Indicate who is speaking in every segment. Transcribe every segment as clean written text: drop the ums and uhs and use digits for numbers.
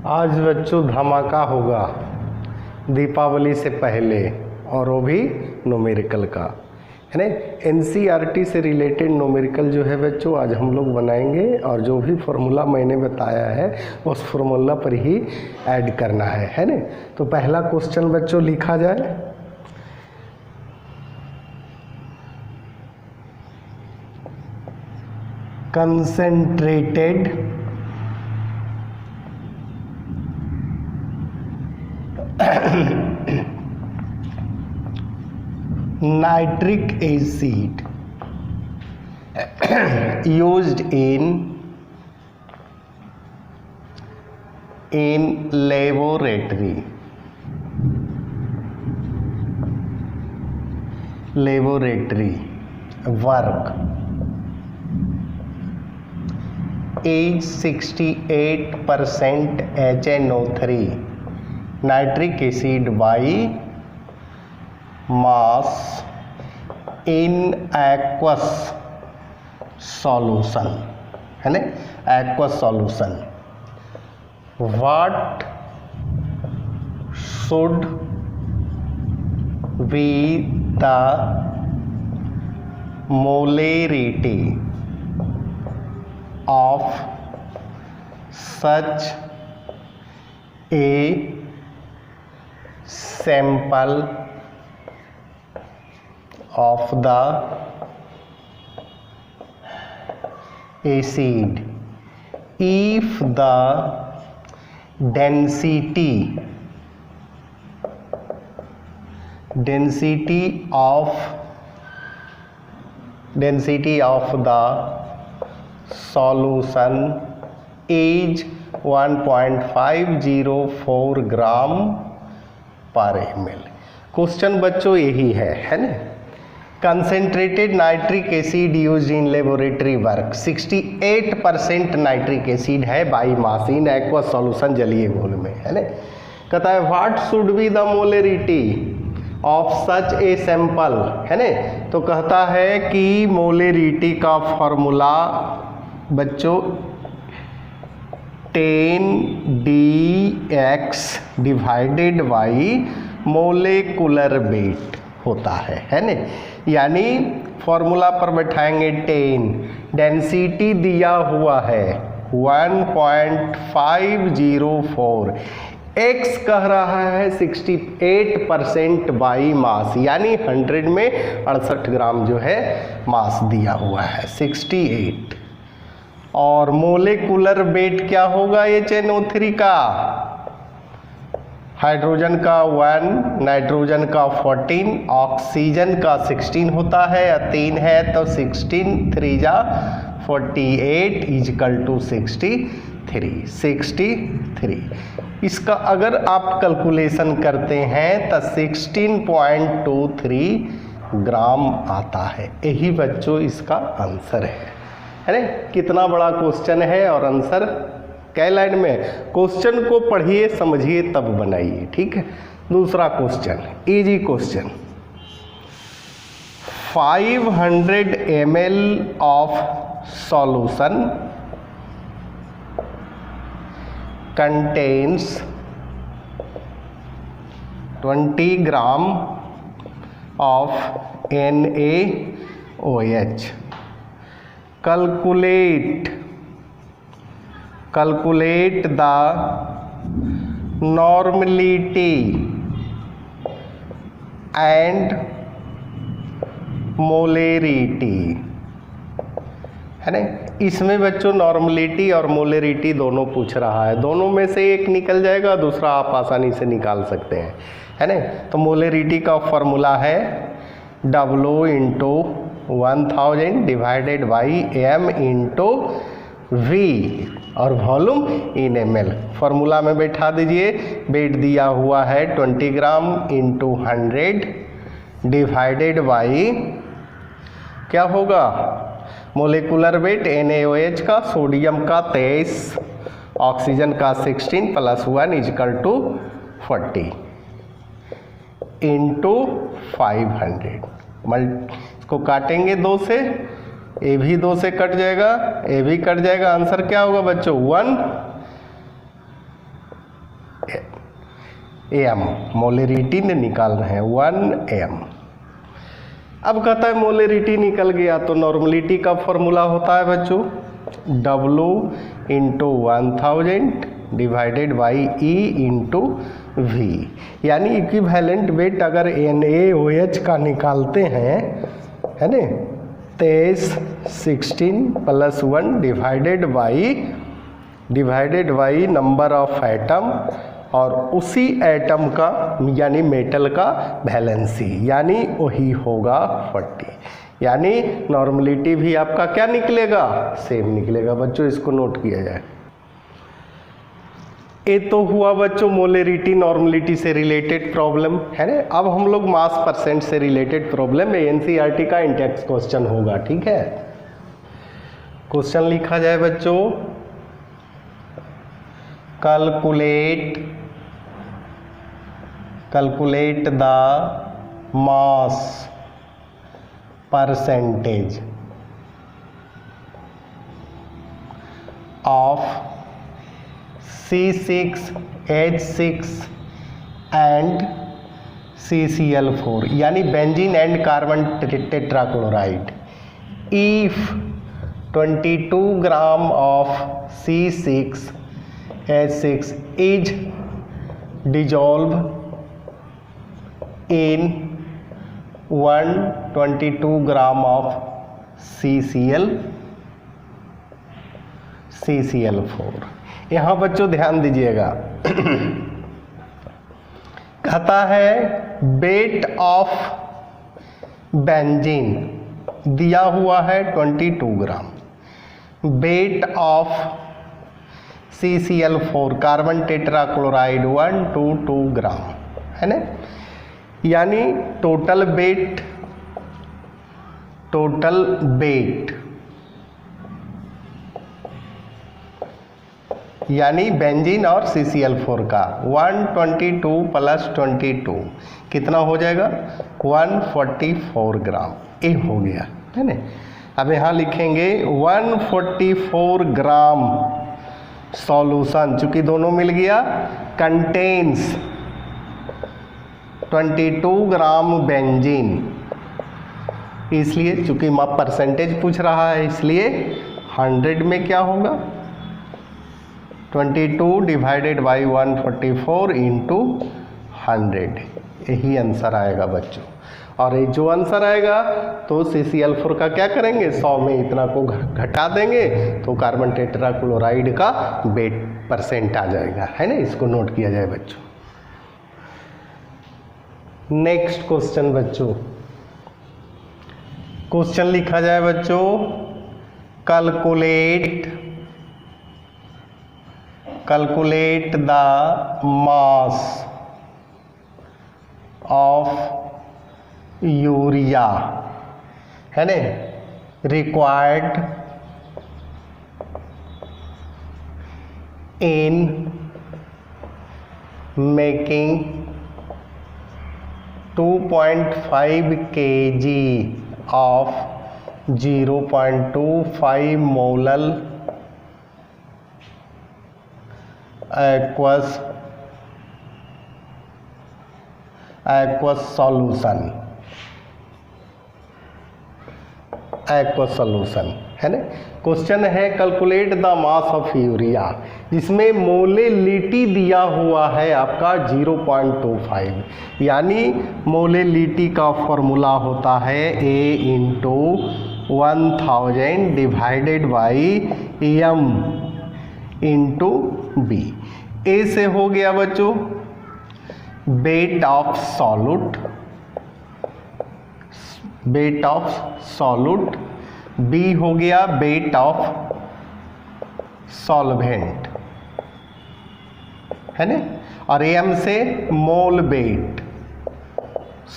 Speaker 1: आज बच्चों धमाका होगा दीपावली से पहले, और वो भी न्यूमेरिकल का, है ना। एनसीईआरटी से रिलेटेड न्यूमेरिकल जो है बच्चों आज हम लोग बनाएंगे, और जो भी फॉर्मूला मैंने बताया है उस फॉर्मूला पर ही ऐड करना है ना। तो पहला क्वेश्चन बच्चों लिखा जाए। Concentrated nitric acid used in laboratory work is 68% HNO3 nitric acid by mass in aqueous solution, है ना, aqueous solution. What should be the molarity of such a sample of the acid if the density of the solution is 1.504 ग्राम पर ml। Question बच्चों यही है ना। Concentrated nitric acid used in laboratory work 68% nitric acid है by mass in aqueous solution जलीय घोल में, है ना। कहता है what should be the molarity of such a sample, है ना। तो कहता है कि मोलरिटी का फॉर्मूला बच्चों 10dx divided by molecular wait होता है ना। यानी फॉर्मूला पर बैठाएंगे 10, डेंसिटी दिया हुआ है 1.504, x कह रहा है 68% बाई मास, यानी 100 में 68 ग्राम जो है मास दिया हुआ है 68। और मोलेकुलर वेट क्या होगा HNO3 का? हाइड्रोजन का 1, नाइट्रोजन का 14, ऑक्सीजन का 16 होता है, या 3 है तो 16 3 जा 48 इजकल टू 63। इसका अगर आप कैलकुलेशन करते हैं तो 16.23 ग्राम आता है। यही बच्चों इसका आंसर है ना। कितना बड़ा क्वेश्चन है और आंसर कै लाइन में। क्वेश्चन को पढ़िए समझिए तब बनाइए, ठीक है। दूसरा question easy question. 500 ml of solution contains 20 gram of NaOH। Calculate the normality and molarity, है ना। इसमें बच्चों नॉर्मलिटी और मोलरिटी दोनों पूछ रहा है, दोनों में से एक निकल जाएगा, दूसरा आप आसानी से निकाल सकते हैं, है ना। तो मोलरिटी का फॉर्मूला है W into 1000 divided by M into V और वॉल्यूम इन ml। फॉर्मूला में बैठा दीजिए। वेट दिया हुआ है 20 ग्राम इंटू 100 डिवाइडेड बाई क्या होगा मोलिकुलर वेट NaOH का, सोडियम का 23, ऑक्सीजन का 16 + 1 इजकल टू 40 इंटू 500। इसको काटेंगे 2 से, ए भी 2 से कट जाएगा, ए भी कट जाएगा। आंसर क्या होगा बच्चों 1 एम मोलेरिटी ने निकाल रहे हैं 1 एम। अब कहता है मोलेरिटी निकल गया तो नॉर्मलिटी का फॉर्मूला होता है बच्चों W into 1000 divided by E into V, यानी इक्विवेलेंट वेट अगर NaOH का निकालते हैं है ना 23 16 plus 1 divided by number of atom और उसी एटम का यानी मेटल का वैलेंसी यानी वही होगा 40, यानी नॉर्मलिटी भी आपका क्या निकलेगा सेम निकलेगा। बच्चों इसको नोट किया जाए। ये तो हुआ बच्चों मोलेरिटी नॉर्मलिटी से रिलेटेड प्रॉब्लम है ना। अब हम लोग मास परसेंट से रिलेटेड प्रॉब्लम में एनसीईआरटी का इंटेक्स क्वेश्चन होगा, ठीक है। क्वेश्चन लिखा जाए बच्चों calculate the mass percentage of C6H6 and CCl4 यानी benzene and carbon tetrachloride if 22 gram of C6H6 is dissolved in 122 gram of CCl4। यहाँ बच्चों ध्यान दीजिएगा कहता है वेट ऑफ बेंजीन दिया हुआ है 22 gram, weight of CCl4 carbon tetrachloride 122 gram है ना, यानी टोटल वेट यानी बेंजीन और CCl4 का 122 प्लस 22 कितना हो जाएगा 144 ग्राम, ये हो गया है ना। अब यहाँ लिखेंगे 144 ग्राम सॉल्यूशन, चूंकि दोनों मिल गया, कंटेन्स 22 ग्राम बेंजीन, इसलिए चूंकि माप परसेंटेज पूछ रहा है इसलिए 100 में क्या होगा 22 डिवाइडेड बाई 144 इंटू 100, यही आंसर आएगा बच्चों। और ये जो आंसर आएगा तो CCl4 का क्या करेंगे 100 में इतना को घटा देंगे तो कार्बन टेट्राक्लोराइड का वेट परसेंट आ जाएगा है ना। इसको नोट किया जाए बच्चों। नेक्स्ट क्वेश्चन बच्चों, क्वेश्चन लिखा जाए बच्चों calculate the mass of urea है ना required in making 2.5 kg of 0.25 molal aqueous solution है ना। क्वेश्चन है calculate the mass of urea, जिसमें मोलेलिटी दिया हुआ है आपका 0.25, यानी मोलेलिटी का फॉर्मूला होता है A into 1000 divided by M into B। A से हो गया बच्चों वेट ऑफ सॉल्यूट, B हो गया वेट ऑफ सॉल्वेंट है ना, और M से मोल वेट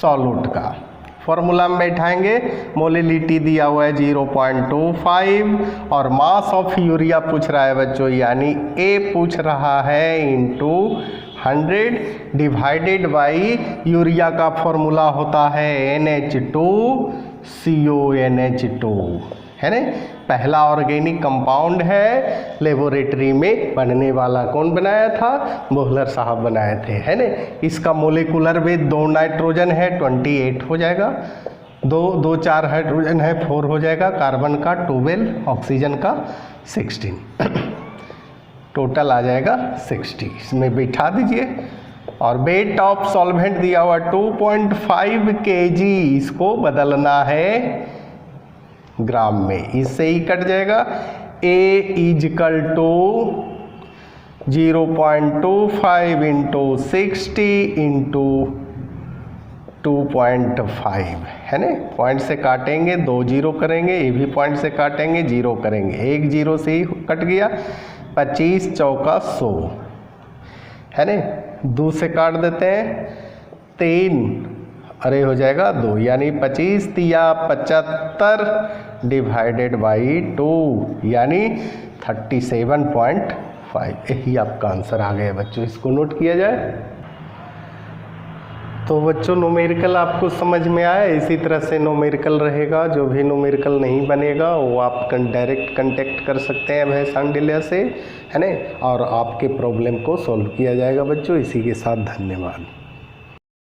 Speaker 1: सॉल्यूट का। फॉर्मूला में बैठाएंगे, मोलेलिटी दिया हुआ है 0.25 और मास ऑफ यूरिया पूछ रहा है बच्चों, यानी A पूछ रहा है इंटू 100 डिवाइडेड बाई यूरिया का फॉर्मूला होता है NH2CONH2 है ना। पहला ऑर्गेनिक कंपाउंड है लेबोरेटरी में बनने वाला, कौन बनाया था? बोहलर साहब बनाए थे, है ना। इसका मोलिकुलर वेट 2 नाइट्रोजन है 28 हो जाएगा, 2 4 हाइड्रोजन है 4 हो जाएगा, कार्बन का 12, ऑक्सीजन का 16, टोटल आ जाएगा 60। इसमें बिठा दीजिए। और वेट ऑफ सॉल्वेंट दिया हुआ 2.5 kg, इसको बदलना है ग्राम में, इससे ही कट जाएगा। A equal to 0.25 into 60 into 2.5, है ना। पॉइंट से काटेंगे, 2 जीरो करेंगे, ये भी पॉइंट से काटेंगे, 0 करेंगे, 1 0 से ही कट गया। 25 चौका 100, है ना। 2 से काट देते हैं, 3 अरे हो जाएगा 2, यानी 25 तिया 75 डिवाइडेड बाई 2 यानी 37.5। यही आपका आंसर आ गया बच्चों, इसको नोट किया जाए। तो बच्चों न्यूमेरिकल आपको समझ में आया। इसी तरह से न्यूमेरिकल रहेगा, जो भी न्यूमेरिकल नहीं बनेगा वो आप डायरेक्ट कांटेक्ट कर सकते हैं अभय सांडिल्या से, है ना, और आपके प्रॉब्लम को सॉल्व किया जाएगा बच्चों। इसी के साथ धन्यवाद।